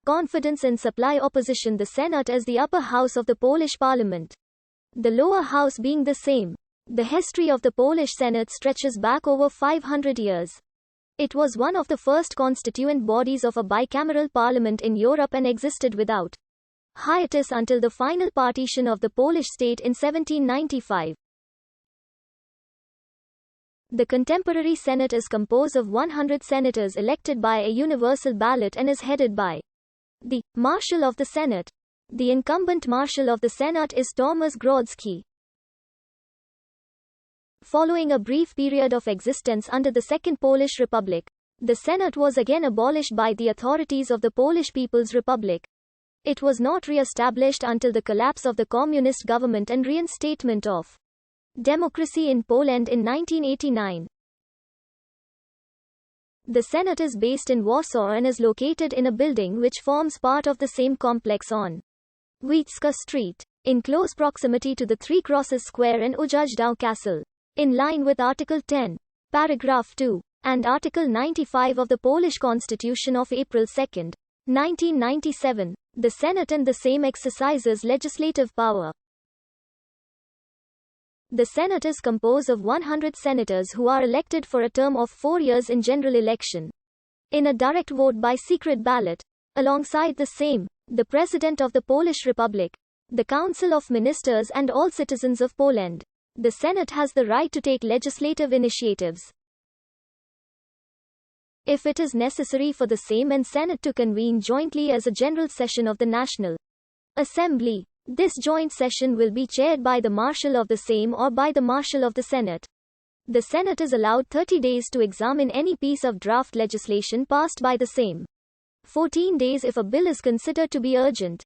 Confidence and supply opposition. The Senate is the upper house of the Polish parliament, the lower house being the same. The history of the Polish Senate stretches back over 500 years. It was one of the first constituent bodies of a bicameral parliament in Europe and existed without hiatus until the final partition of the Polish state in 1795. The contemporary Senate is composed of 100 senators elected by a universal ballot and is headed by the Marshal of the Senate. The incumbent Marshal of the Senate is Tomasz Grodzki. Following a brief period of existence under the Second Polish Republic, the Senate was again abolished by the authorities of the Polish People's Republic. It was not re-established until the collapse of the communist government and reinstatement of democracy in Poland in 1989. The Senate is based in Warsaw and is located in a building which forms part of the same complex on Wietzka Street, in close proximity to the Three Crosses Square and Ujazdał Castle. In line with Article 10, Paragraph 2, and Article 95 of the Polish Constitution of April 2, 1997, the Senate and the Sejm exercises legislative power. The Senate is composed of 100 senators who are elected for a term of 4 years in general election, in a direct vote by secret ballot. Alongside the Sejm, the President of the Polish Republic, the Council of Ministers and all citizens of Poland. The Senate has the right to take legislative initiatives if it is necessary for the Sejm and Senate to convene jointly as a general session of the National Assembly. This joint session will be chaired by the Marshal of the Sejm or by the Marshal of the Senate. The Senate is allowed 30 days to examine any piece of draft legislation passed by the Sejm. 14 days if a bill is considered to be urgent.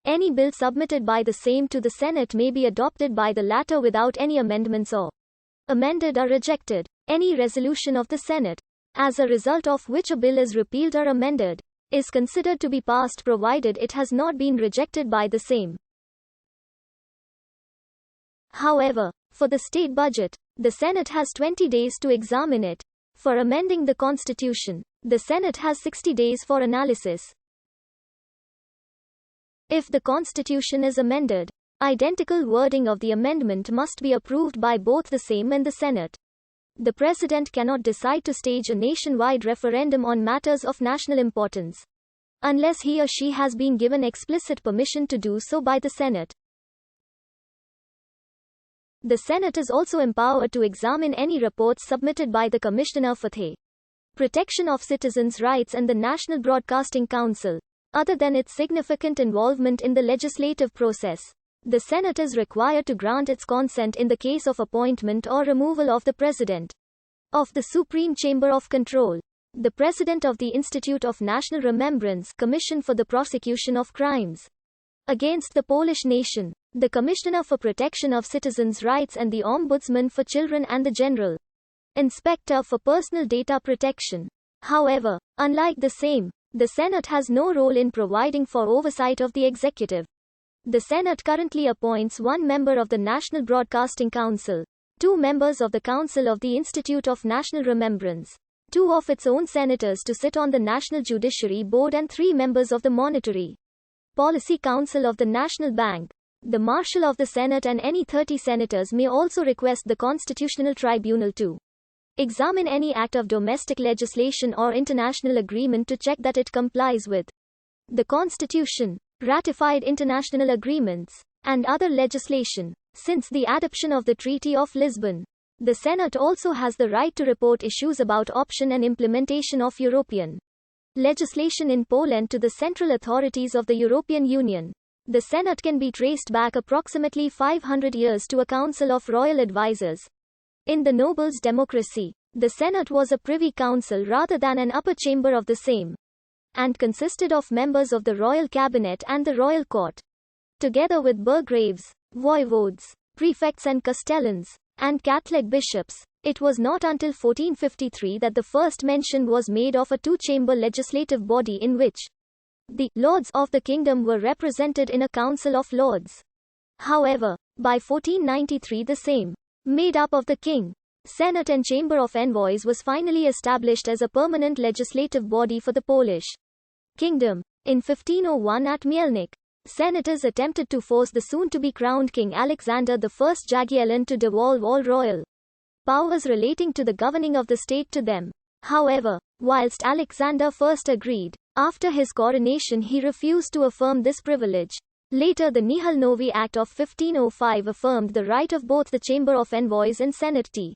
Any bill submitted by the Sejm to the Senate may be adopted by the latter without any amendments or amended or rejected. Any resolution of the Senate, as a result of which a bill is repealed or amended, is considered to be passed provided it has not been rejected by the Sejm. However, for the state budget, the Senate has 20 days to examine it. For amending the Constitution, the Senate has 60 days for analysis. If the Constitution is amended, identical wording of the amendment must be approved by both the Sejm and the Senate. The President cannot decide to stage a nationwide referendum on matters of national importance, unless he or she has been given explicit permission to do so by the Senate. The Senate is also empowered to examine any reports submitted by the Commissioner for the Protection of Citizens' Rights and the National Broadcasting Council. Other than its significant involvement in the legislative process, the Senate is required to grant its consent in the case of appointment or removal of the President of the Supreme Chamber of Control, the President of the Institute of National Remembrance Commission for the Prosecution of Crimes against the Polish nation, the Commissioner for Protection of Citizens' Rights and the Ombudsman for Children and the General Inspector for Personal Data Protection. However, unlike the Sejm, the Senate has no role in providing for oversight of the executive. The Senate currently appoints one member of the National Broadcasting Council, 2 members of the Council of the Institute of National Remembrance, 2 of its own senators to sit on the National Judiciary Board and 3 members of the Monetary Policy Council of the National Bank. The Marshal of the Senate and any 30 senators may also request the Constitutional Tribunal to examine any act of domestic legislation or international agreement to check that it complies with the Constitution, ratified international agreements, and other legislation. Since the adoption of the Treaty of Lisbon, the Senate also has the right to report issues about option and implementation of European legislation in Poland to the central authorities of the European Union. The Senate can be traced back approximately 500 years to a council of royal advisors. In the nobles' democracy, the Senate was a privy council rather than an upper chamber of the Sejm, and consisted of members of the royal cabinet and the royal court, together with burgraves, voivodes, prefects and castellans, and Catholic bishops. It was not until 1453 that the first mention was made of a 2-chamber legislative body in which the lords of the kingdom were represented in a council of lords. However, by 1493 the Sejm, made up of the king, Senate and Chamber of Envoys was finally established as a permanent legislative body for the Polish kingdom. In 1501 at Mielnik, senators attempted to force the soon-to-be crowned King Alexander I Jagiellon to devolve all royal powers relating to the governing of the state to them. However, whilst Alexander first agreed, after his coronation he refused to affirm this privilege. Later the Nihal Novi Act of 1505 affirmed the right of both the Chamber of Envoys and Senate to